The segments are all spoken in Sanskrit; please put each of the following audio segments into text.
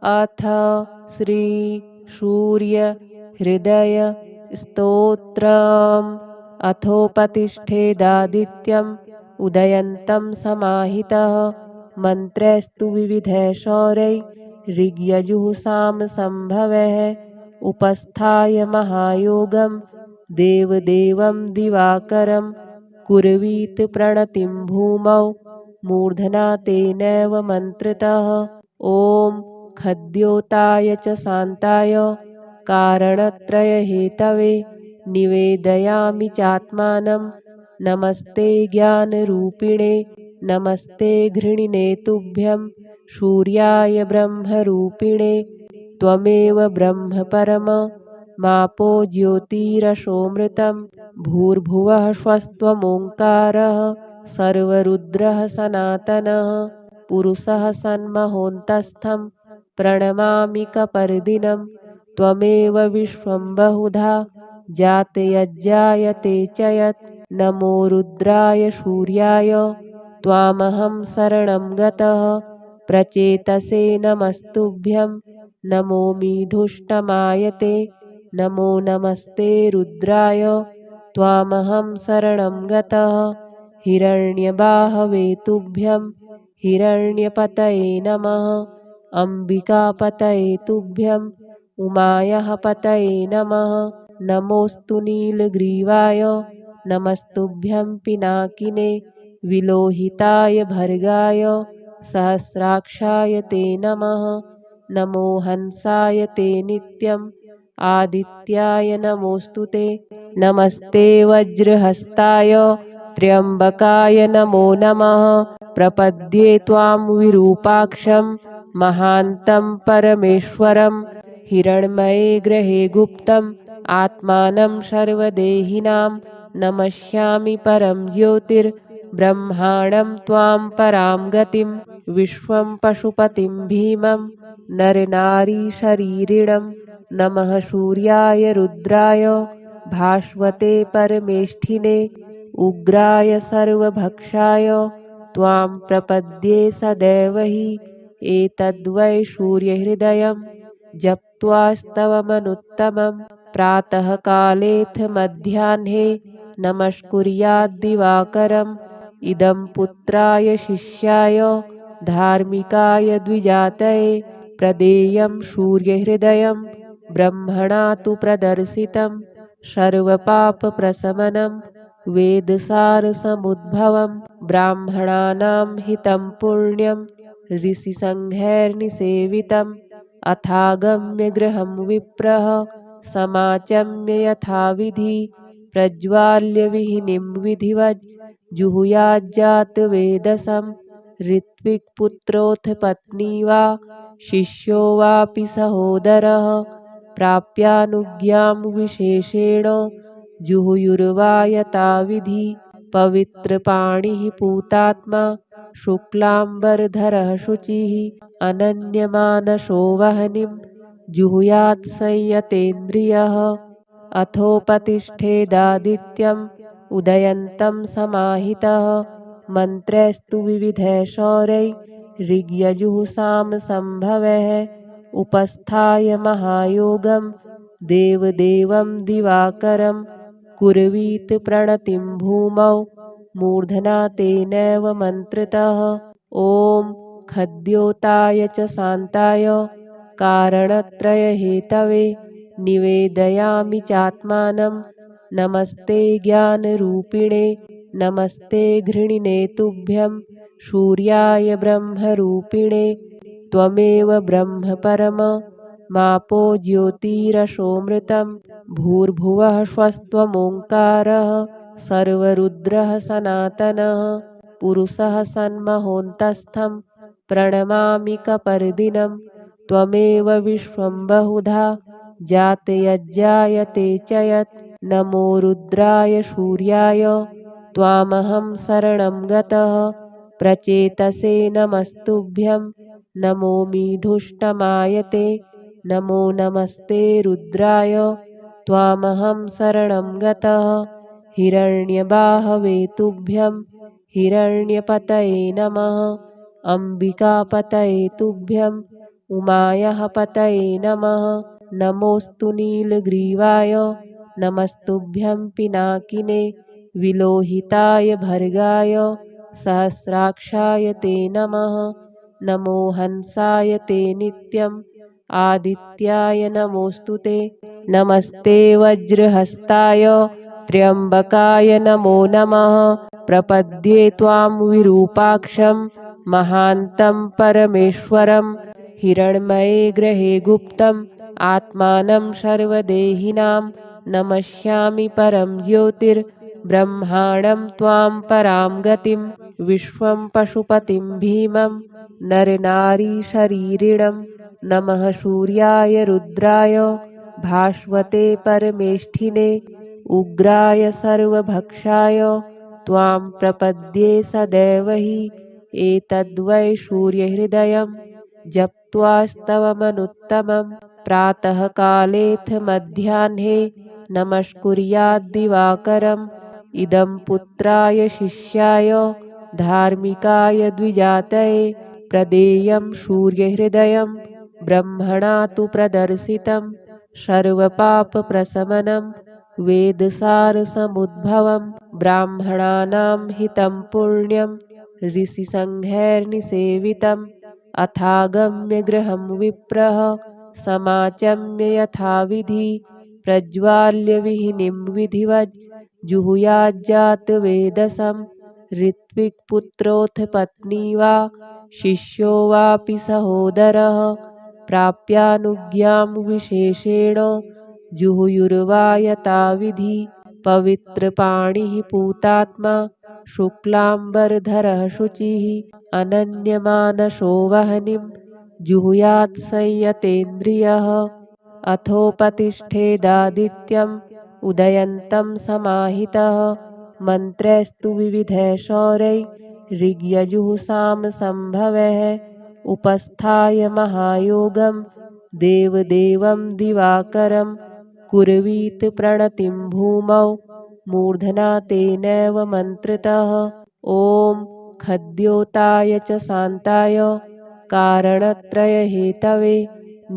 अथ श्री सूर्य हृदय स्तोत्रम्। अथोपतिष्ठेदादित्यम् उदयन्तं समाहितः मन्त्रैस्तु विविधैः शौरैः ऋग्यजुः सामसंभवैः उपस्थाय महायोगं देवदेवं दिवाकरं कुर्वीत प्रणतिं भूमौ मूर्धना तेनैव मन्त्रतः। ॐ खद्योताय च शान्ताय कारणत्रयहेतवे निवेदयामि चात्मानं नमस्ते ज्ञानरूपिणे नमस्ते घृणिने तुभ्यं सूर्याय ब्रह्मरूपिणे त्वमेव ब्रह्म परम मापो ज्योतिरसोऽमृतं भूर्भुवः स्वस्त्वमोङ्कारः सर्वरुद्रः सनातनः पुरुषः सन्महोऽन्तस्थं प्रणमामि कपर्दिनं त्वमेव विश्वं बहुधा जातयज्जायते च यत् नमो रुद्राय सूर्याय त्वामहं शरणं गतः प्रचेतसे नमस्तुभ्यं नमोऽमि धुष्टमायते नमो नमस्ते रुद्राय त्वामहं शरणं गतः हिरण्यबाहवे तुभ्यं हिरण्यपतये नमः अम्बिकापतये तुभ्यं उमायाः पतये नमः नमोऽस्तु नीलग्रीवाय नमस्तुभ्यं पिनाकिने विलोहिताय भर्गाय सहस्राक्षाय ते नमः नमो हंसाय ते नित्यम् आदित्याय नमोऽस्तु ते नमस्ते वज्रहस्ताय त्र्यम्बकाय नमो नमः प्रपद्ये त्वां विरूपाक्षं महान्तं परमेश्वरं हिरण्मये ग्रहे गुप्तम् आत्मानं सर्वदेहिनां नमस्यामि परं ज्योतिर्ब्रह्माणं त्वां परां गतिं विश्वं पशुपतिं भीमं नरनारीशरीरिणं नमः सूर्याय रुद्राय भास्वते परमेष्ठिने उग्राय सर्वभक्षाय त्वां प्रपद्ये सदैव हि एतद्वै सूर्यहृदयं जप्त्वा स्तवमनुत्तमं प्रातःकालेऽथ मध्याह्ने नमस्कुर्याद्दिवाकरम् इदं पुत्राय शिष्याय धार्मिकाय द्विजातये प्रदेयं सूर्यहृदयं ब्रह्मणा तु प्रदर्शितं सर्वपापप्रशमनं वेदसारसमुद्भवं ब्राह्मणानां हितं पुण्यं ऋषिसङ्घैर्निसेवितम् अथागम्य गृहं विप्रः समाचम्य यथाविधि प्रज्वाल्य विहिनीं विधिवज् जुहुयाज्जातवेदसं ऋत्विक्पुत्रोऽथ पत्नी वा शिष्यो वापि सहोदरः प्राप्यानुज्ञां विशेषेण जुहुयुर्वा यथाविधि पवित्रपाणिः पूतात्मा शुक्लाम्बरधरः शुचिः अनन्यमानसो वह्निं जुहुयात् संयतेन्द्रियः अथोपतिष्ठेदादित्यम् उदयन्तं समाहितः मन्त्रैस्तु विविधैः शौरैः ऋग्यजुः सामसंभवैः उपस्थाय महायोगं देवदेवं दिवाकरं कुर्वीत प्रणतिं भूमौ मूर्धना तेनैव मन्त्रतः। ॐ खद्योताय च शान्ताय कारणत्रयहेतवे निवेदयामि चात्मानं नमस्ते ज्ञानरूपिणे नमस्ते घृणिने तुभ्यं सूर्याय ब्रह्मरूपिणे त्वमेव ब्रह्म परम मापो ज्योतिरसोऽमृतं भूर्भुवः स्वस्त्वमोङ्कारः सर्वरुद्रः सनातनः पुरुषः सन्महोऽन्तस्थं प्रणमामि कपर्दिनं त्वमेव विश्वं बहुधा जातयज्जायते च यत् नमो रुद्राय सूर्याय त्वामहं शरणं गतः प्रचेतसे नमस्तुभ्यं नमोऽमि धुष्टमायते नमो नमस्ते रुद्राय त्वामहं शरणं गतः हिरण्यबाहवे तुभ्यं हिरण्यपतये नमः अम्बिकापतये तुभ्यं उमायाः पतये नमः। नमोऽस्तु नीलग्रीवाय नमस्तुभ्यं पिनाकिने विलोहिताय भर्गाय सहस्राक्षाय ते नमः। नमो हंसाय ते नित्यम् आदित्याय नमोऽस्तु ते। नमस्ते वज्रहस्ताय त्र्यम्बकाय नमो नमः। प्रपद्ये त्वां विरूपाक्षं महान्तं परमेश्वरं हिरण्मये ग्रहे गुप्तम् आत्मानं सर्वदेहिनां नमस्यामि परं ज्योतिर्ब्रह्माणं त्वां परां गतिं विश्वं पशुपतिं भीमं नरनारीशरीरिणं नमः सूर्याय रुद्राय भास्वते परमेष्ठिने उग्राय सर्वभक्षाय त्वां प्रपद्ये सदैव हि एतद्वै सूर्यहृदयं जप्त्वास्तवमनुत्तमं प्रातःकालेऽथ मध्याह्ने नमस्कुर्याद्दिवाकरम् इदं पुत्राय शिष्याय धार्मिकाय द्विजातये प्रदेयं सूर्यहृदयं ब्रह्मणा तु प्रदर्शितं सर्वपापप्रशमनं वेदसारसमुद्भवं ब्राह्मणानां हितं पुण्यं ऋषिसङ्घैर्निसेवितम् अथागम्य गृहं विप्रः समाचम्य यथाविधि प्रज्वाल्य विहिनीं विधिवज् जुहुयाज्जातवेदसं ऋत्विक्पुत्रोऽथ पत्नी वा शिष्यो वापि सहोदरः प्राप्यानुज्ञां विशेषेण जुहुयुर्वा यथाविधि पवित्रपाणिः पूतात्मा शुक्लाम्बरधरः शुचिः अनन्यमानसो वह्निं जुहुयात् संयतेन्द्रियः अथोपतिष्ठेदादित्यम् उदयन्तं समाहितः मन्त्रैस्तु विविधैः शौरैः ऋग्यजुःसामसम्भवैः उपस्थाय महायोगं देवदेवं दिवाकरं कुर्वीत प्रणतिं भूमौ मूर्धना तेनैव मन्त्रतः ॐ खद्योताय च शान्ताय कारणत्रयहेतवे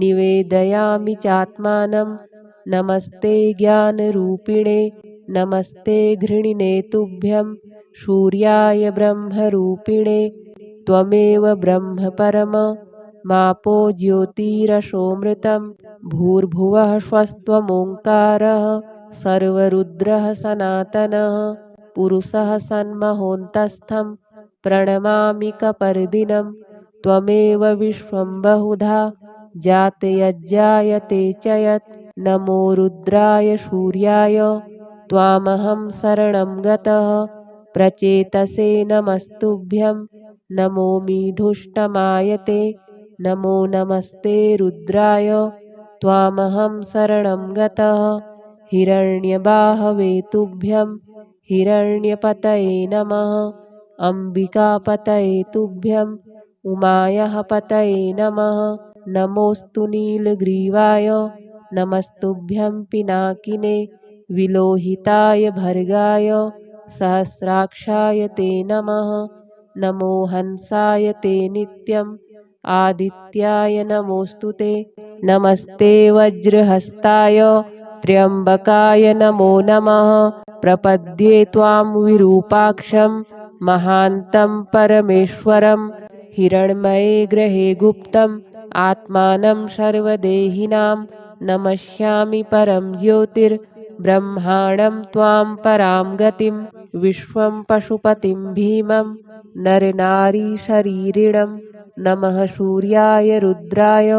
निवेदयामि चात्मानं नमस्ते ज्ञानरूपिणे नमस्ते घृणिने तुभ्यं सूर्याय ब्रह्मरूपिणे त्वमेव ब्रह्म परम मापो ज्योतिरसोऽमृतं भूर्भुवः स्वस्त्वमोङ्कारः सर्वरुद्रः सनातनः पुरुषः सन्महोऽन्तस्थं प्रणमामि कपर्दिनं त्वमेव विश्वं बहुधा जातयज्जायते च यत् नमो रुद्राय सूर्याय त्वामहं शरणं गतः प्रचेतसे नमस्तुभ्यं नमोऽमीढुष्टमायते नमो नमस्ते रुद्राय त्वामहं शरणं गतः हिरण्यबाहवे तुभ्यं हिरण्यपतये नमः अम्बिकापतये तुभ्यं उमायाः पतये नमः नमोऽस्तु नीलग्रीवाय नमस्तुभ्यं पिनाकिने विलोहिताय भर्गाय सहस्राक्षाय ते नमः नमो हंसाय ते नित्यम् आदित्याय नमोऽस्तु ते नमस्ते वज्रहस्ताय त्र्यम्बकाय नमो नमः प्रपद्ये त्वां विरूपाक्षं महान्तं परमेश्वरं हिरण्मये ग्रहे गुप्तम् आत्मानं सर्वदेहिनां नमस्यामि परं ज्योतिर्ब्रह्माणं त्वां परां गतिं विश्वं पशुपतिं भीमं नरनारीशरीरिणं नमः सूर्याय रुद्राय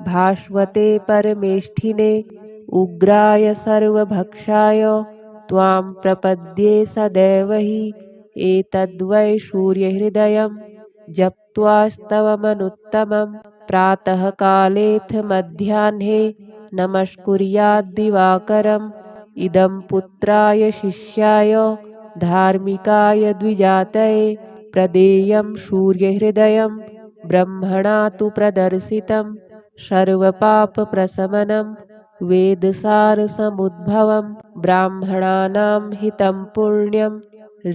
भास्वते परमेष्ठिने उग्राय सर्वभक्षाय त्वां प्रपद्ये सदैव हि एतद्वै सूर्यहृदयं जप्त्वास्तवमनुत्तमं प्रातःकालेऽथ मध्याह्ने नमस्कुर्याद्दिवाकरम् इदं पुत्राय शिष्याय धार्मिकाय द्विजातये प्रदेयं सूर्यहृदयं ब्रह्मणा तु प्रदर्शितं सर्वपापप्रशमनं वेदसारसमुद्भवं ब्राह्मणानां हितं पुण्यं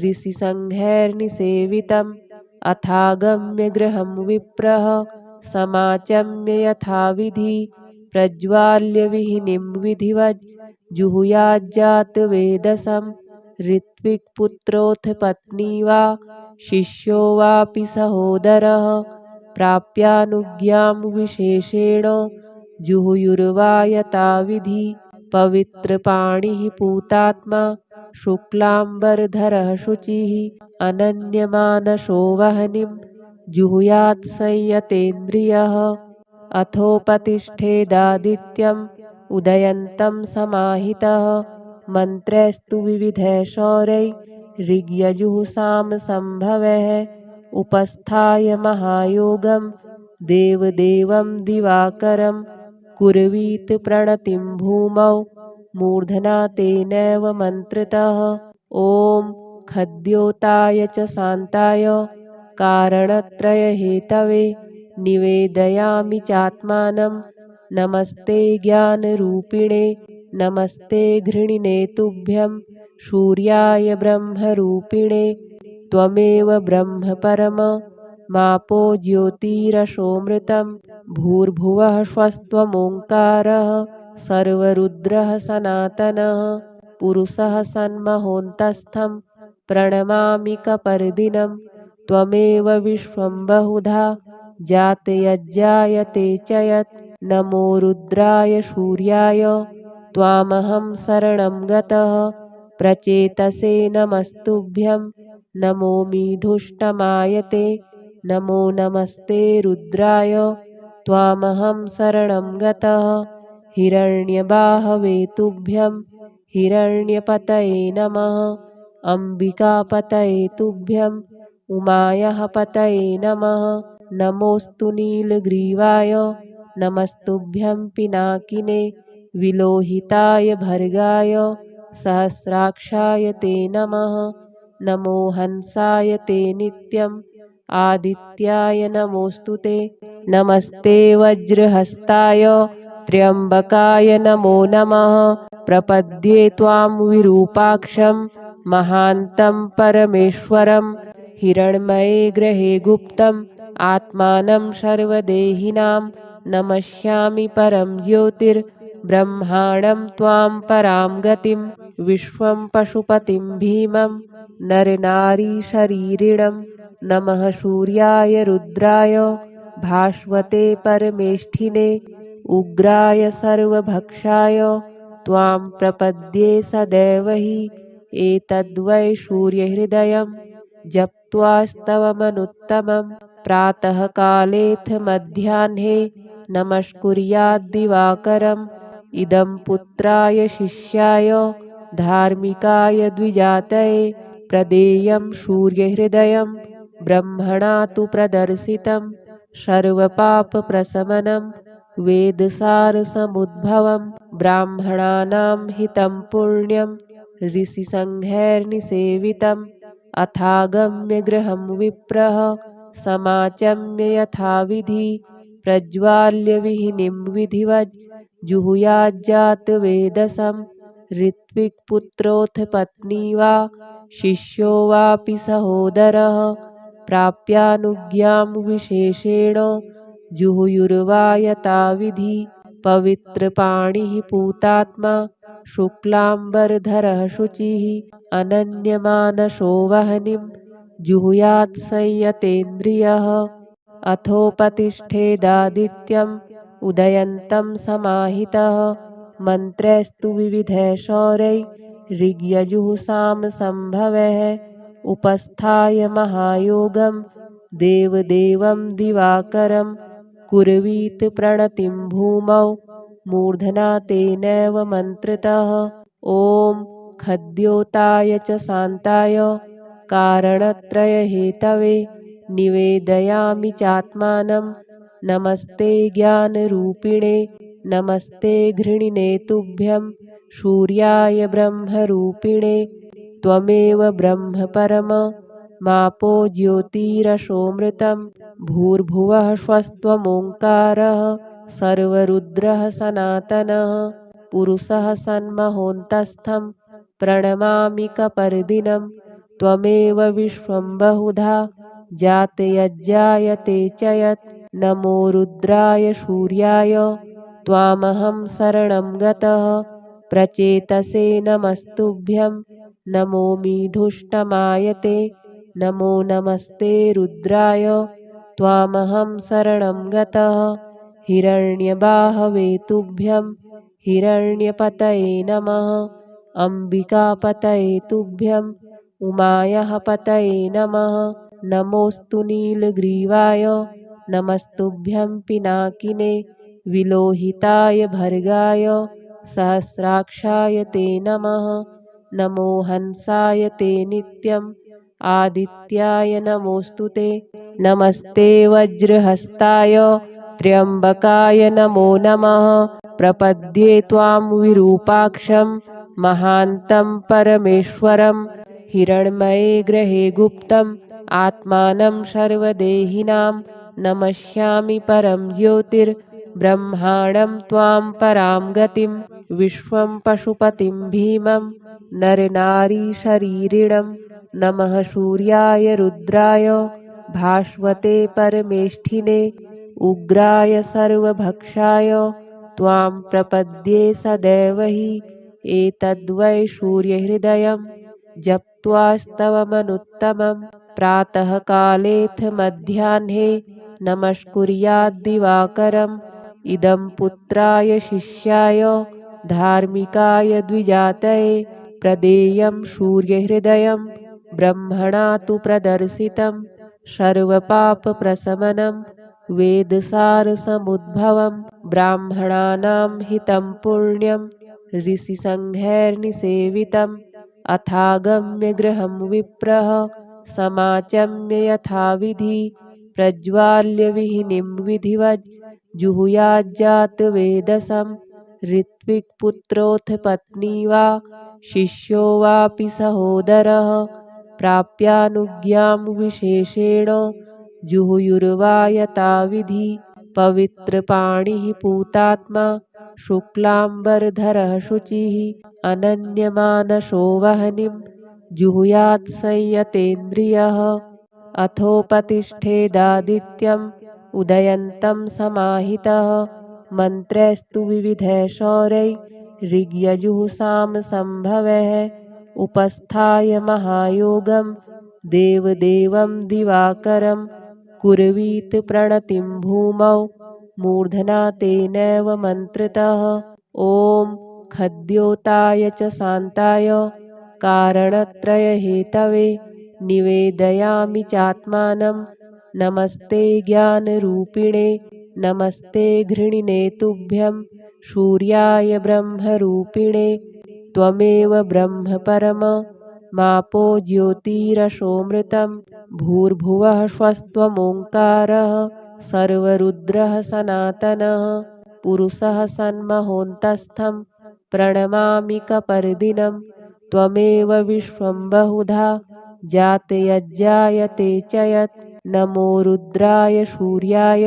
ऋषिसङ्घैर्निसेवितम् अथागम्य गृहं विप्रः समाचम्य यथाविधि प्रज्वाल्य विहिनीं विधिवज् जुहुयाज्जातवेदसं ऋत्विक्पुत्रोऽथ पत्नी वा शिष्यो वापि सहोदरः प्राप्यानुज्ञां विशेषेण जुहुयुर्वा यथाविधि पवित्रपाणिः पूतात्मा शुक्लाम्बरधरः शुचिः अनन्यमानसो वह्निं जुहुयात् संयतेन्द्रियः अथोपतिष्ठेदादित्यम् उदयन्तं समाहितः मन्त्रैस्तु विविधैः शौरैः ऋग्यजुःसामसम्भवैः उपस्थाय महायोगं देवदेवं दिवाकरं कुर्वीत प्रणतिं भूमौ मूर्धना तेनैव मन्त्रतः ॐ खद्योताय च शान्ताय कारणत्रयहेतवे निवेदयामि चात्मानं नमस्ते ज्ञानरूपिणे नमस्ते घृणिने तुभ्यं सूर्याय ब्रह्मरूपिणे त्वमेव ब्रह्म परम मापो ज्योतिरसोऽमृतं भूर्भुवः स्वस्त्वमोङ्कारः सर्वरुद्रः सनातनः पुरुषः सन्महोऽन्तस्थं प्रणमामि कपर्दिनं त्वमेव विश्वं बहुधा जातयज्जायते च यत् नमो रुद्राय सूर्याय त्वामहं शरणं गतः प्रचेतसे नमस्तुभ्यं नमो मीढुष्टमायते नमो नमस्ते रुद्राय त्वामहं शरणं गतः हिरण्यबाहवे तुभ्यं हिरण्यपतये नमः अम्बिकापतये तुभ्यं उमायाः पतये नमः नमोऽस्तु नीलग्रीवाय नमस्तुभ्यं पिनाकिने विलोहिताय भर्गाय सहस्राक्षाय ते नमः नमो हंसाय ते नित्यम् आदित्याय नमोऽस्तु ते नमस्ते वज्रहस्ताय त्र्यम्बकाय नमो नमः प्रपद्ये त्वां विरूपाक्षं महान्तं परमेश्वरं हिरण्मये ग्रहे गुप्तम् आत्मानं सर्वदेहिनां नमस्यामि परं ज्योतिर्ब्रह्माणं त्वां परां गतिं विश्वं पशुपतिं भीमं नरनारीशरीरिणं नमः सूर्याय रुद्राय भास्वते परमेष्ठिने उग्राय सर्वभक्षाय त्वां प्रपद्ये सदैव हि एतद्वै सूर्यहृदयं जप्त्वास्तवमनुत्तमं प्रातःकालेऽथ मध्याह्ने नमस्कुर्याद्दिवाकरम् इदं पुत्राय शिष्याय धार्मिकाय द्विजातये प्रदेयं सूर्यहृदयं ब्रह्मणा तु प्रदर्शितं सर्वपापप्रशमनं वेदसारसमुद्भवं ब्राह्मणानां हितं पुण्यं ऋषिसङ्घैर्निसेवितम् अथागम्य गृहं विप्रः समाचम्य यथाविधि प्रज्वाल्य विहिनीं विधिवज् जुहुयाज्जातवेदसं ऋत्विक्पुत्रोऽथ पत्नी वा शिष्यो वापि सहोदरः प्राप्यानुज्ञां विशेषेण जुहुयुर्वा यथाविधि पवित्रपाणिः पूतात्मा शुक्लाम्बरधरः शुचिः अनन्यमानसो वह्निं जुहुयात् संयतेन्द्रियः अथोपतिष्ठेदादित्यम् उदयन्तं समाहितः मन्त्रैस्तु विविधैः शौरैः ऋग्यजुःसामसम्भवैः उपस्थाय महायोगं देवदेवं दिवाकरं कुर्वीत प्रणतिं भूमौ मूर्धना तेनैव मन्त्रतः ॐ खद्योताय च शान्ताय कारणत्रयहेतवे निवेदयामि चात्मानं नमस्ते ज्ञानरूपिणे नमस्ते घृणिने तुभ्यं सूर्याय ब्रह्मरूपिणे त्वमेव ब्रह्म परम मापो ज्योतिरसोऽमृतं भूर्भुवः स्वस्त्वमोङ्कारः सर्वरुद्रः सनातनः पुरुषः सन्महोऽन्तस्थं प्रणमामि कपर्दिनं त्वमेव विश्वं बहुधा जातयज्जायते च यत् नमो रुद्राय सूर्याय त्वामहं शरणं गतः प्रचेतसे नमस्तुभ्यं नमो मीढुष्टमायते नमो नमस्ते रुद्राय त्वामहं शरणं गतः हिरण्यबाहवे तुभ्यं हिरण्यपतये नमः अम्बिकापतये तुभ्यं उमायाः पतये नमः नमोऽस्तु नीलग्रीवाय नमस्तुभ्यं पिनाकिने विलोहिताय भर्गाय सहस्राक्षाय ते नमः नमो हंसाय ते नित्यम् आदित्याय नमोऽस्तु ते नमस्ते वज्रहस्ताय त्र्यम्बकाय नमो नमः प्रपद्ये त्वां विरूपाक्षं महान्तं परमेश्वरं हिरण्मये ग्रहे गुप्तम् आत्मानं सर्वदेहिनां नमस्यामि परं ज्योतिर्ब्रह्माणं त्वां परां गतिं विश्वं पशुपतिं भीमं नरनारीशरीरिणं नमः सूर्याय रुद्राय भास्वते परमेष्ठिने उग्राय सर्वभक्षाय त्वां प्रपद्ये सदैव हि एतद्वै सूर्यहृदयं जप्त्वास्तवमनुत्तमं प्रातःकालेऽथ मध्याह्ने नमस्कुर्याद्दिवाकरम् इदं पुत्राय शिष्याय धार्मिकाय द्विजातये प्रदेयं सूर्यहृदयं ब्रह्मणा तु प्रदर्शितं सर्वपापप्रशमनं वेदसारसमुद्भवं ब्राह्मणानां हितं पुण्यं ऋषिसङ्घैर्निसेवितम् अथागम्य गृहं विप्रः समाचम्य यथाविधि प्रज्वाल्य विहिनीं विधिवज् जुहुयाज्जातवेदसं ऋत्विक्पुत्रोऽथ पत्नी वा शिष्यो वापि सहोदरः प्राप्यानुज्ञां विशेषेण जुहुयुर्वा यथाविधि पवित्रपाणिः पूतात्मा शुक्लाम्बरधरः शुचिः अनन्यमानसो वह्निं जुहुयात् संयतेन्द्रियः अथोपतिष्ठेदादित्यम् उदयन्तं समाहितः मन्त्रैस्तु विविधैः शौरैः ऋग्यजुःसामसम्भवैः उपस्थाय महायोगं देवदेवं दिवाकरं कुर्वीत प्रणतिं भूमौ मूर्धना तेनैव मन्त्रतः ॐ खद्योताय च शान्ताय कारणत्रयहेतवे निवेदयामि चात्मानं नमस्ते ज्ञानरूपिणे नमस्ते घृणिने तुभ्यं सूर्याय ब्रह्मरूपिणे त्वमेव ब्रह्म परम मापो ज्योतिरसोऽमृतं भूर्भुवः स्वस्त्वमोङ्कारः सर्वरुद्रः सनातनः पुरुषः सन्महोऽन्तस्थं प्रणमामि कपर्दिनं त्वमेव विश्वं बहुधा जातयज्जायते च यत् नमो रुद्राय सूर्याय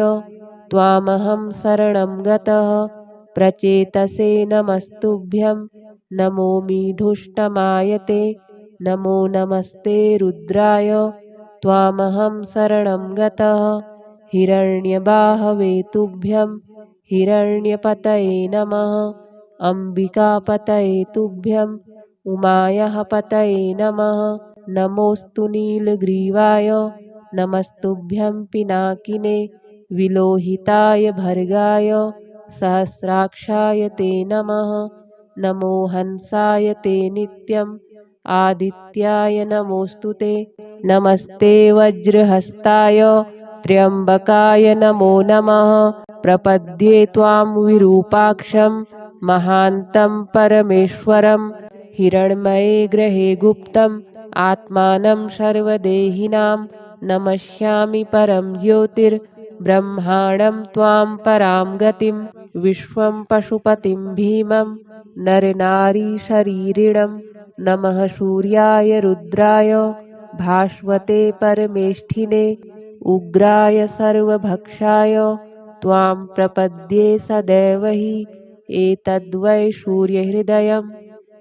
त्वामहं शरणं गतः प्रचेतसे नमस्तुभ्यं नमो मीढुष्टमायते नमो नमस्ते रुद्राय त्वामहं शरणं गतः हिरण्यबाहवे तुभ्यं हिरण्यपतये नमः अम्बिकापतये तुभ्यं उमायाः पतये नमः नमोऽस्तु नीलग्रीवाय नमस्तुभ्यं पिनाकिने विलोहिताय भर्गाय सहस्राक्षाय ते नमः नमो हंसाय ते नित्यम् आदित्याय नमोऽस्तु ते नमस्ते वज्रहस्ताय त्र्यम्बकाय नमो नमः प्रपद्ये त्वां विरूपाक्षं महान्तं परमेश्वरं हिरण्मये ग्रहे गुप्तम् आत्मानं सर्वदेहिनां नमस्यामि परं ज्योतिर्ब्रह्माणं त्वां परां गतिं विश्वं पशुपतिं भीमं नरनारीशरीरिणं नमः सूर्याय रुद्राय भास्वते परमेष्ठिने उग्राय सर्वभक्षाय त्वां प्रपद्ये सदैव हि एतद्वै सूर्यहृदयं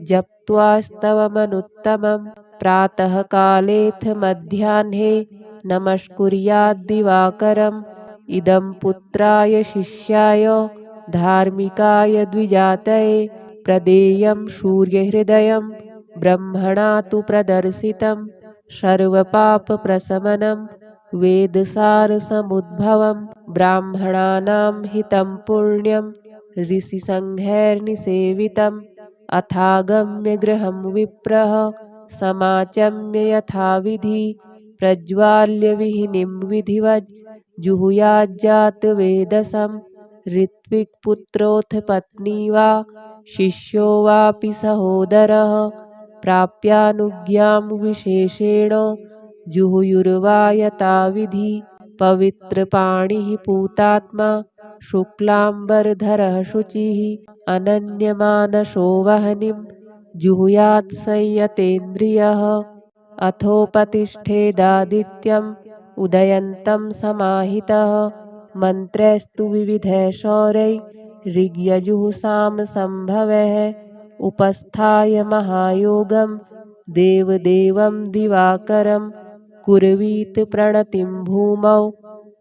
जप्त्वास्तवमनुत्तमं प्रातःकालेऽथ मध्याह्ने नमस्कुर्याद्दिवाकरम् इदं पुत्राय शिष्याय धार्मिकाय द्विजातये प्रदेयं सूर्यहृदयं ब्रह्मणा तु प्रदर्शितं सर्वपापप्रशमनं वेदसारसमुद्भवं ब्राह्मणानां हितं पुण्यं ऋषिसङ्घैर्निसेवितम् अथागम्य गृहं विप्रः समाचम्य यथाविधि प्रज्वाल्य विहिनीं विधिवज् जुहुयाज्जातवेदसं ऋत्विक्पुत्रोऽथ पत्नी वा शिष्यो वापि सहोदरः प्राप्यानुज्ञां विशेषेण जुहुयुर्वा यथाविधि पवित्रपाणिः पूतात्मा शुक्लाम्बरधरः शुचिः अनन्यमानसो वह्निं जुहुयात् संयतेन्द्रियः अथोपतिष्ठेदादित्यम् उदयन्तं समाहितः मन्त्रैस्तु विविधैः शौरैः ऋग्यजुःसामसम्भवैः उपस्थाय महायोगं देवदेवं दिवाकरं कुर्वीत प्रणतिं भूमौ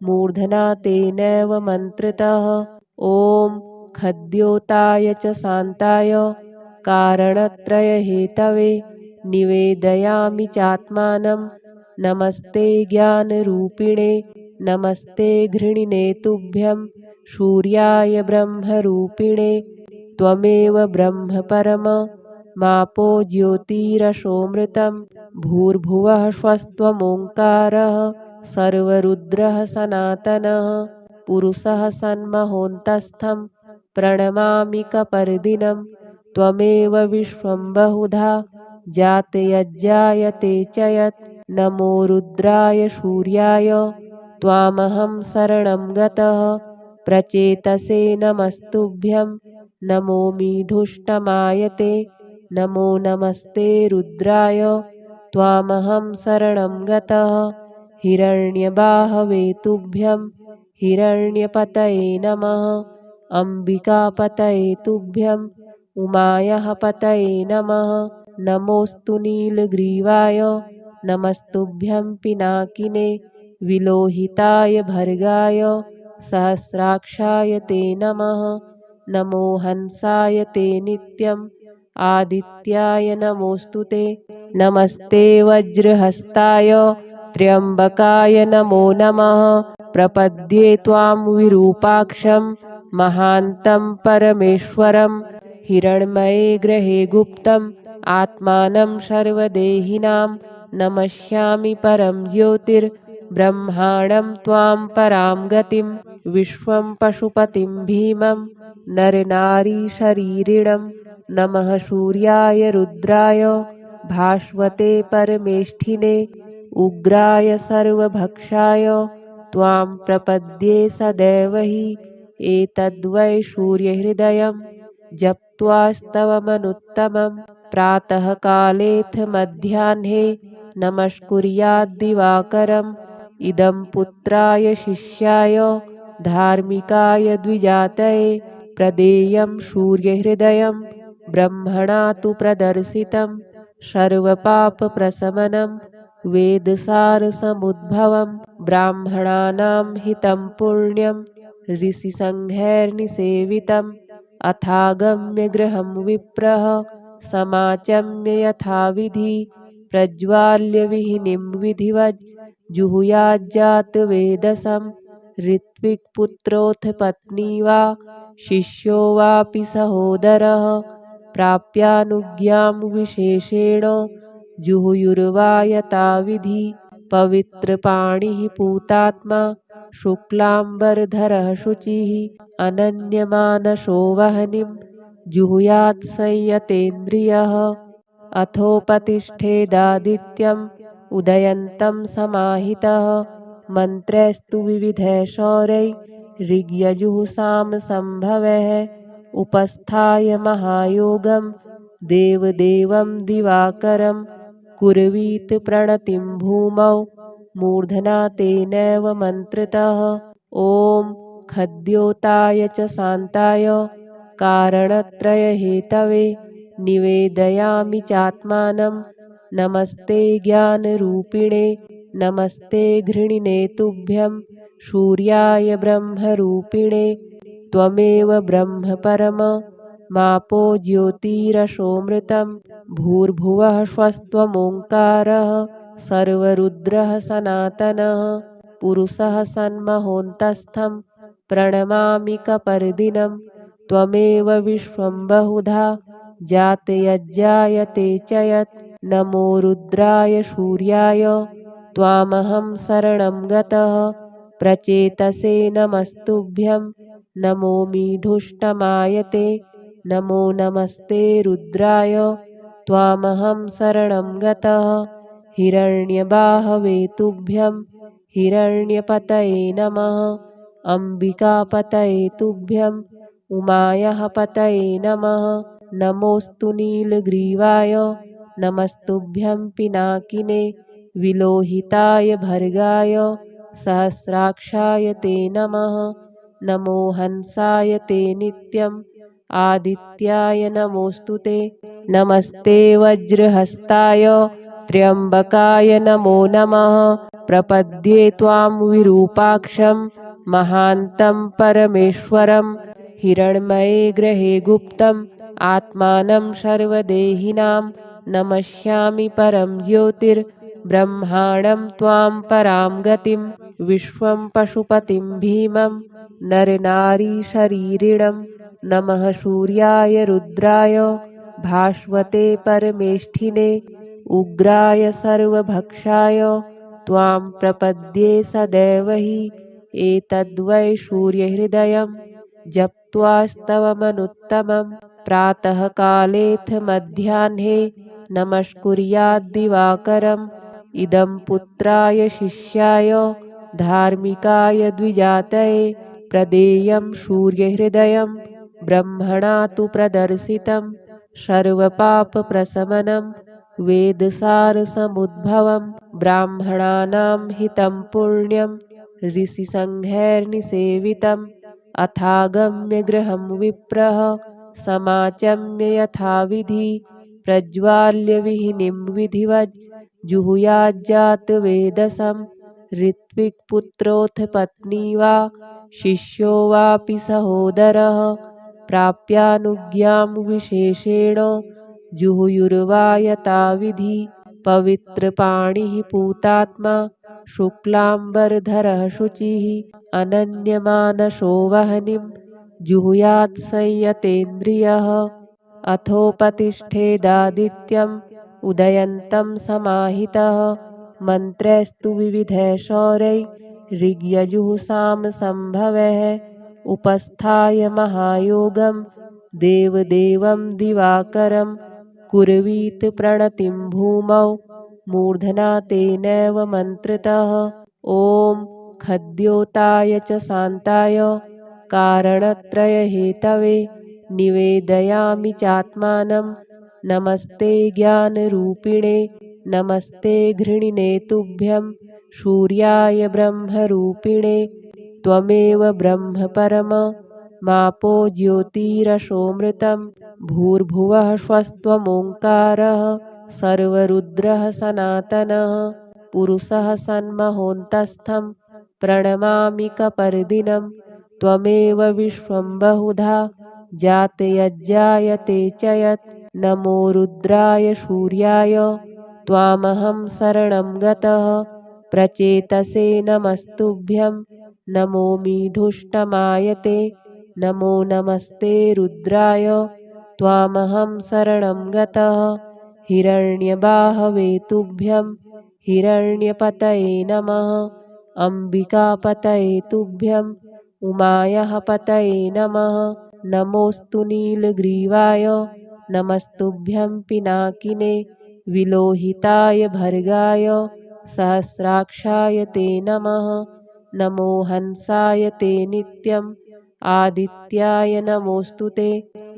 मूर्धना तेनैव मन्त्रतः ॐ खद्योताय च शान्ताय कारणत्रयहेतवे निवेदयामि चात्मानं नमस्ते ज्ञानरूपिणे नमस्ते घृणिने तुभ्यं सूर्याय ब्रह्मरूपिणे त्वमेव ब्रह्म परम मापो ज्योतिरसोऽमृतं भूर्भुवः स्वस्त्वमोङ्कारः सर्वरुद्रः सनातनः पुरुषः सन्महोऽन्तस्थं प्रणमामि कपर्दिनं त्वमेव विश्वं बहुधा जातयज्जायते च यत् नमो रुद्राय सूर्याय त्वामहं शरणं गतः प्रचेतसे नमस्तुभ्यं नमो मीढुष्टमायते नमो नमस्ते रुद्राय त्वामहं शरणं गतः हिरण्यबाहवे तुभ्यं हिरण्यपतये नमः अम्बिकापतये तुभ्यं उमायाः पतये नमः नमोऽस्तु नीलग्रीवाय नमस्तुभ्यं पिनाकिने विलोहिताय भर्गाय सहस्राक्षाय ते नमः नमो हंसाय ते नित्यम् आदित्याय नमोऽस्तु ते नमस्ते वज्रहस्ताय त्र्यम्बकाय नमो नमः प्रपद्ये त्वां विरूपाक्षं महान्तं परमेश्वरं हिरण्मये ग्रहे गुप्तम् आत्मानं सर्वदेहिनां नमस्यामि परं ज्योतिर्ब्रह्माणं त्वां परां गतिं विश्वं पशुपतिं भीमं नरनारीशरीरिणं नमः सूर्याय रुद्राय भास्वते परमेष्ठिने उग्राय सर्वभक्षाय त्वां प्रपद्ये सदैव हि एतद्वै सूर्यहृदयं जप्त्वास्तवमनुत्तमं प्रातःकालेऽथ मध्याह्ने नमस्कुर्याद्दिवाकरम् इदं पुत्राय शिष्याय धार्मिकाय द्विजातये प्रदेयं सूर्यहृदयं ब्रह्मणा तु प्रदर्शितं सर्वपापप्रशमनं वेदसारसमुद्भवं ब्राह्मणानां हितं पुण्यं ऋषिसङ्घैर्निसेवितम् अथागम्य गृहं विप्रः समाचम्य यथाविधि प्रज्वाल्य विहिनीं विधिवज् जुहुयाज्जातवेदसं ऋत्विक्पुत्रोऽथ पत्नी वा शिष्यो वापि सहोदरः प्राप्यानुज्ञां विशेषेण जुहुयुर्वा यथाविधि पवित्रपाणिः पूतात्मा शुक्लाम्बरधरः शुचिः अनन्यमानसो वह्निं जुहुयात् संयतेन्द्रियः अथोपतिष्ठेदादित्यम् उदयन्तं समाहितः मन्त्रैस्तु विविधैः शौरैः ऋग्यजुःसामसम्भवैः उपस्थाय महायोगं देवदेवं दिवाकरं कुर्वीत प्रणतिं भूमौ मूर्धना तेनैव मन्त्रतः ॐ खद्योताय च शान्ताय कारणत्रयहेतवे निवेदयामि चात्मानं नमस्ते ज्ञानरूपिणे नमस्ते घृणिने तुभ्यं शूर्याय ब्रह्मरूपिणे त्वमेव ब्रह्म परम मापो ज्योतिरसोऽमृतं भूर्भुवः स्वस्त्वमोङ्कारः सर्वरुद्रः सनातनः पुरुषः सन्महोऽन्तस्थं प्रणमामि कपर्दिनं त्वमेव विश्वं बहुधा जातयज्जायते च यत् नमो रुद्राय सूर्याय त्वामहं शरणं गतः प्रचेतसे नमस्तुभ्यं नमो मीढुष्टमायते नमो नमस्ते रुद्राय त्वामहं शरणं गतः हिरण्यबाहवे तुभ्यं हिरण्यपतये नमः अम्बिकापतये तुभ्यं उमायाः पतये नमः नमोऽस्तु नीलग्रीवाय नमस्तुभ्यं पिनाकिने विलोहिताय भर्गाय सहस्राक्षाय ते नमः नमो हंसाय ते नित्यम् आदित्याय नमोऽस्तु ते नमस्ते वज्रहस्ताय त्र्यम्बकाय नमो नमः प्रपद्ये त्वां विरूपाक्षं महान्तं परमेश्वरं हिरण्मये ग्रहे गुप्तम् आत्मानं सर्वदेहिनां नमस्यामि परं ज्योतिर्ब्रह्माणं त्वां परां गतिं विश्वं पशुपतिं भीमं नरनारीशरीरिणं नमः सूर्याय रुद्राय भास्वते परमेष्ठिने उग्राय सर्वभक्षाय त्वां प्रपद्ये सदैव हि एतद्वै सूर्यहृदयं जप्त्वास्तवमनुत्तमं प्रातःकालेऽथ मध्याह्ने नमस्कुर्याद्दिवाकरम् इदं पुत्राय शिष्याय धार्मिकाय द्विजातये प्रदेयं सूर्यहृदयं ब्रह्मणा तु प्रदर्शितं सर्वपापप्रशमनं वेदसारसमुद्भवं ब्राह्मणानां हितं पुण्यं ऋषिसङ्घैर्निसेवितम् अथागम्य गृहं विप्रः समाचम्य यथाविधि प्रज्वाल्य विहिनीं विधिवज् जुहुयाज्जातवेदसं ऋत्विक्पुत्रोऽथ पत्नी वा शिष्यो वापि सहोदरः प्राप्यानुज्ञां विशेषेण जुहुयुर्वा यथाविधि पवित्रपाणिः पूतात्मा शुक्लाम्बरधरः शुचिः अनन्यमानसो वह्निं जुहुयात् संयतेन्द्रियः अथोपतिष्ठेदादित्यम् उदयन्तं समाहितः मन्त्रैस्तु विविधैः शौरैः ऋग्यजुःसामसम्भवैः उपस्थाय महायोगं देवदेवं दिवाकरं कुर्वीत प्रणतिं भूमौ मूर्धना तेनैव मन्त्रतः ॐ खद्योताय च शान्ताय कारणत्रयहेतवे निवेदयामि चात्मानं नमस्ते ज्ञानरूपिणे नमस्ते घृणिने तुभ्यं सूर्याय ब्रह्मरूपिणे त्वमेव ब्रह्म परम मापो ज्योतिरसोऽमृतं भूर्भुवः स्वस्त्वमोङ्कारः सर्वरुद्रः सनातनः पुरुषः सन्महोऽन्तस्थं प्रणमामि कपर्दिनं त्वमेव विश्वं बहुधा जातयज्जायते च यत् नमो रुद्राय सूर्याय त्वामहं शरणं गतः प्रचेतसे नमस्तुभ्यं नमो मीढुष्टमायते नमो नमस्ते रुद्राय त्वामहं शरणं गतः हिरण्यबाहवे तुभ्यं हिरण्यपतये नमः अम्बिकापतये तुभ्यं उमायाः पतये नमः नमोऽस्तु नीलग्रीवाय नमस्तुभ्यं पिनाकिने विलोहिताय भर्गाय सहस्राक्षाय ते नमः नमो हंसाय ते नित्यम् आदित्याय नमोऽस्तु ते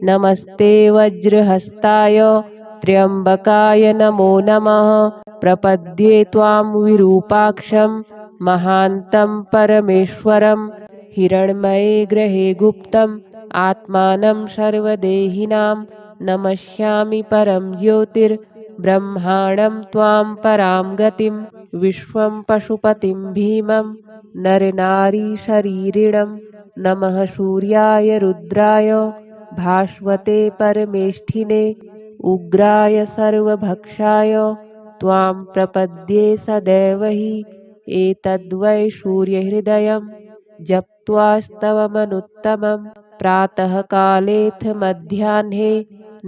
नमस्ते वज्रहस्ताय त्र्यम्बकाय नमो नमः प्रपद्ये त्वां विरूपाक्षं महान्तं परमेश्वरं हिरण्मये ग्रहे गुप्तम् आत्मानं सर्वदेहिनां नमस्यामि परं ज्योतिर्ब्रह्माणं त्वां परां गतिं विश्वं पशुपतिं भीमं नरनारीशरीरिणं नमः सूर्याय रुद्राय भास्वते परमेष्ठिने उग्राय सर्वभक्षाय त्वां प्रपद्ये सदैव हि एतद्वै सूर्यहृदयं जप्त्वास्तवमनुत्तमं प्रातःकालेऽथ मध्याह्ने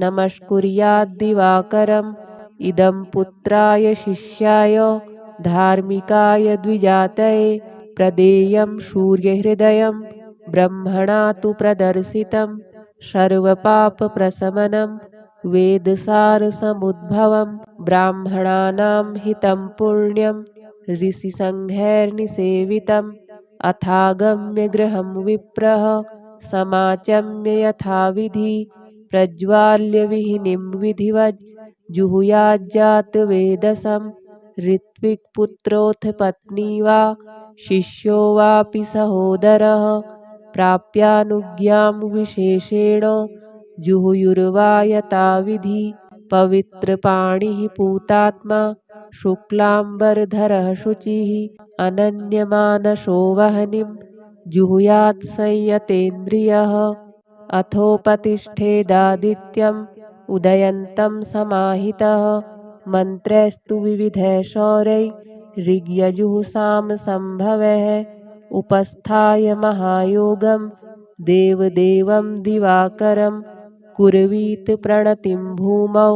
नमस्कुर्याद्दिवाकरम् इदं पुत्राय शिष्याय धार्मिकाय द्विजातये प्रदेयं सूर्यहृदयं ब्रह्मणा तु प्रदर्शितं सर्वपापप्रशमनं वेदसारसमुद्भवं ब्राह्मणानां हितं पुण्यं ऋषिसङ्घैर्निसेवितम् अथागम्य गृहं विप्रः समाचम्य यथाविधि प्रज्वाल्य विहिनीं विधिवत् जुहुयाज्जातवेदसं ऋत्विक्पुत्रोऽथ पत्नी वा शिष्यो वापि सहोदरः प्राप्यानुज्ञां विशेषेण जुहुयुर्वा यथाविधि पवित्रपाणिः पूतात्मा शुक्लाम्बरधरः शुचिः अनन्यमानसो वह्निं जुहुयात् संयतेन्द्रियः अथोपतिष्ठेदादित्यम् उदयन्तं समाहितः मन्त्रैस्तु विविधैः शौरैः ऋग्यजुःसामसम्भवैः उपस्थाय महायोगं देवदेवं दिवाकरं कुर्वीत प्रणतिं भूमौ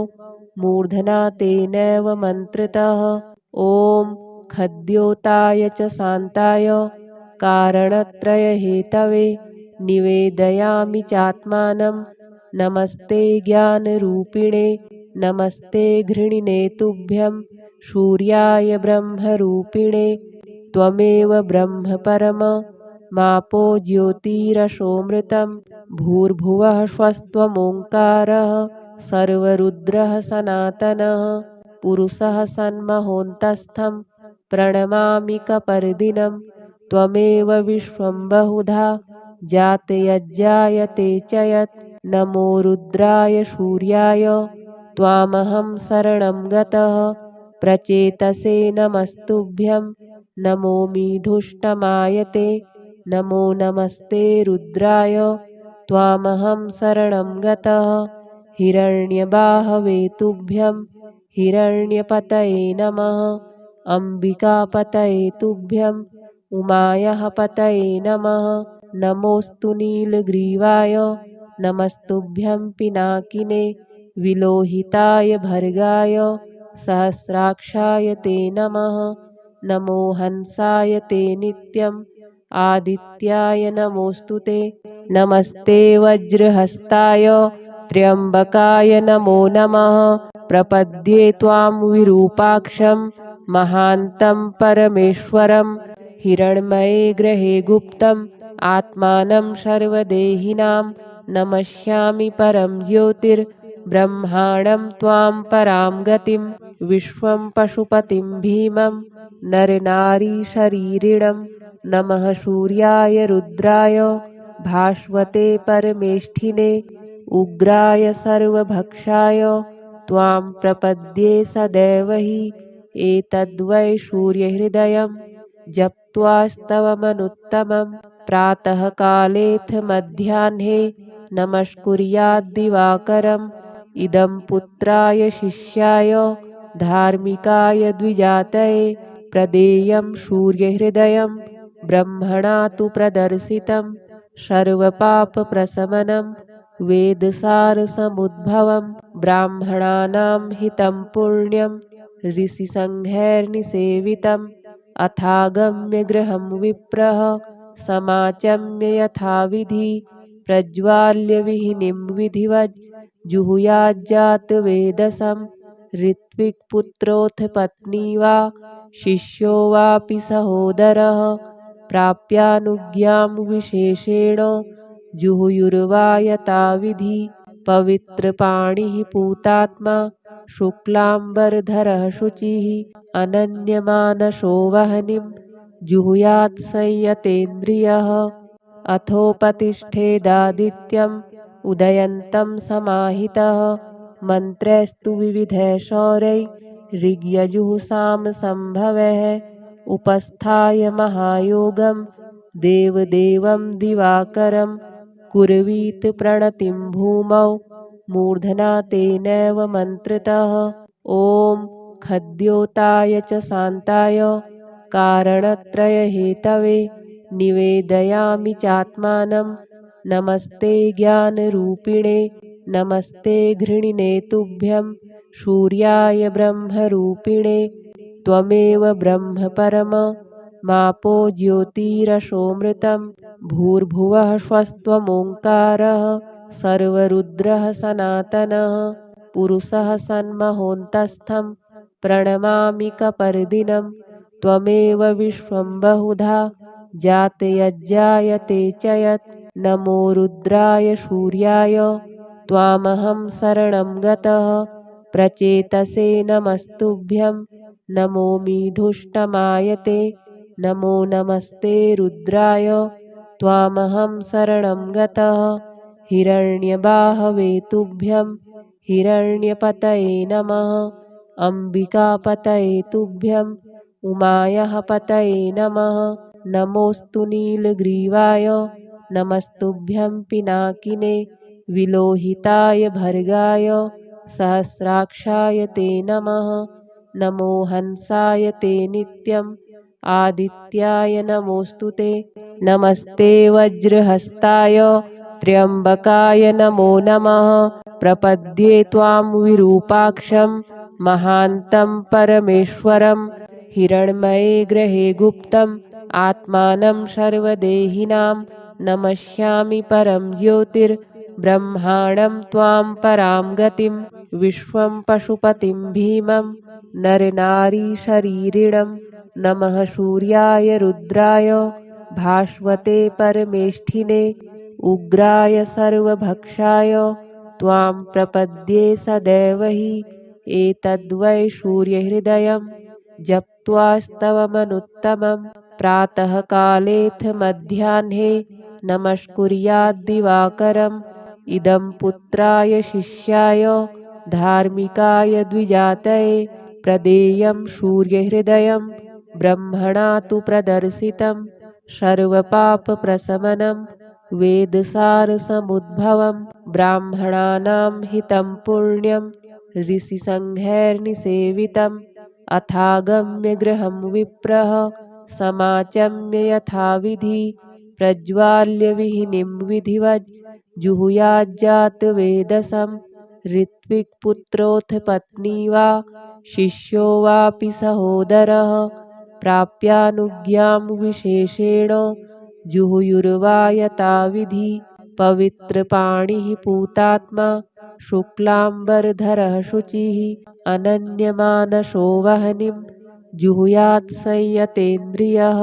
मूर्धना तेनैव मन्त्रतः ॐ खद्योताय च शान्ताय कारणत्रयहेतवे निवेदयामि चात्मानं नमस्ते ज्ञानरूपिणे नमस्ते घृणिने तुभ्यं सूर्याय ब्रह्मरूपिणे त्वमेव ब्रह्म परम मापो ज्योतिरसोऽमृतं भूर्भुवः स्वस्त्वमोङ्कारः सर्वरुद्रः सनातनः पुरुषः सन्महोन्तस्थं प्रणमामि कपर्दिनं त्वमेव विश्वं बहुधा जातयज्जायते च यत् नमो रुद्राय सूर्याय त्वामहं शरणं गतः प्रचेतसे नमस्तुभ्यं नमोऽमि धुष्टमायते नमो नमस्ते रुद्राय त्वामहं शरणं गतः हिरण्यबाहवे तुभ्यं हिरण्यपतये नमः अम्बिकापतये तुभ्यं उमायाः पतये नमः नमोऽस्तु नीलग्रीवाय नमस्तुभ्यं पिनाकिने विलोहिताय भर्गाय सहस्राक्षाय ते नमः नमो हंसाय ते नित्यम् आदित्याय नमोऽस्तु ते नमस्ते वज्रहस्ताय त्र्यम्बकाय नमो नमः प्रपद्ये त्वां विरूपाक्षं महान्तं परमेश्वरं हिरण्मये ग्रहे गुप्तम् आत्मानं सर्वदेहिनां नमस्यामि परं ज्योतिर्ब्रह्माणं त्वां परां गतिं विश्वं पशुपतिं भीमं नरनारीशरीरिणं नमः सूर्याय रुद्राय भास्वते परमेष्ठिने उग्राय सर्वभक्षाय त्वां प्रपद्ये सदैव हि एतद्वै सूर्यहृदयं जप्त्वास्तवमनुत्तमं प्रातःकालेऽथ मध्याह्ने नमस्कुर्याद्दिवाकरम् इदं पुत्राय शिष्याय धार्मिकाय द्विजातये प्रदेयं सूर्यहृदयं ब्रह्मणा तु प्रदर्शितं सर्वपापप्रशमनं वेदसारसमुद्भवं ब्राह्मणानां हितं पुण्यं ऋषिसङ्घैर्निसेवितम् अथागम्य गृहं विप्रः समाचम्य यथाविधि प्रज्वाल्य विहिनीं विधिवत् जुहुयाज्जातवेदसं ऋत्विक्पुत्रोऽथ पत्नी वा शिष्यो वापि सहोदरः प्राप्यानुज्ञां विशेषेण जुहुयुर्वा यथाविधि पवित्रपाणिः पूतात्मा शुक्लाम्बरधरः शुचिः अनन्यमानसो वह्निं जुहुयात् संयतेन्द्रियः अथोपतिष्ठेदादित्यम् उदयन्तं समाहितः मन्त्रैस्तु विविधैः शौरैः ऋग्यजुः सामसम्भवः उपस्थाय महायोगं देवदेवं दिवाकरं कुर्वीत प्रणतिं भूमौ मूर्धना तेनैव मन्त्रतः ॐ खद्योताय च शान्ताय कारणत्रयहेतवे निवेदयामि चात्मानं नमस्ते ज्ञानरूपिणे नमस्ते घृणिने तुभ्यं सूर्याय ब्रह्मरूपिणे त्वमेव ब्रह्म परम मापो ज्योतिरसोऽमृतं भूर्भुवः स्वस्त्वमोङ्कारः सर्वरुद्रः सनातनः पुरुषः सन्महोऽन्तस्थं प्रणमामि कपर्दिनं त्वमेव विश्वं बहुधा जातयज्जायते च यत् नमो रुद्राय सूर्याय त्वामहं शरणं गतः प्रचेतसे नमस्तुभ्यं नमोऽमि धुष्टमायते नमो नमस्ते रुद्राय त्वामहं शरणं गतः हिरण्यबाहवे तुभ्यं हिरण्यपतये नमः अम्बिकापतये तुभ्यं उमायाः पतये नमः नमोऽस्तु नीलग्रीवाय नमस्तुभ्यं पिनाकिने विलोहिताय भर्गाय सहस्राक्षाय ते नमः नमो हंसाय ते नित्यम् आदित्याय नमोऽस्तु ते नमस्ते वज्रहस्ताय त्र्यम्बकाय नमो नमः प्रपद्ये त्वां विरूपाक्षं महान्तं परमेश्वरं हिरण्मये ग्रहे गुप्तम् आत्मानं सर्वदेहिनां नमस्यामि परं ज्योतिर्ब्रह्माणं त्वां परां गतिं विश्वं पशुपतिं भीमं नरनारीशरीरिणं नमः सूर्याय रुद्राय भास्वते परमेष्ठिने उग्राय सर्वभक्षाय त्वां प्रपद्ये सदैव हि एतद्वै सूर्यहृदयं जप्त्वास्तवमनुत्तमं प्रातःकालेऽथ मध्याह्ने नमस्कुर्याद्दिवाकरम् इदं पुत्राय शिष्याय धार्मिकाय द्विजातये प्रदेयं सूर्यहृदयं ब्रह्मणा तु प्रदर्शितं सर्वपापप्रशमनं वेदसारसमुद्भवं ब्राह्मणानां हितं पुण्यं ऋषिसङ्घैर्निसेवितम् अथागम्य गृहं विप्रः समाचम्य यथाविधि प्रज्वाल्य विहिनीं विधिवज् जुहुयाज्जातवेदसं ऋत्विक्पुत्रोऽथ पत्नी वा शिष्यो वापि सहोदरः प्राप्यानुज्ञां विशेषेण जुहुयुर्वा यथाविधि पवित्रपाणिः पूतात्मा शुक्लाम्बरधरः शुचिः अनन्यमानसो वह्निं जुहुयात् संयतेन्द्रियः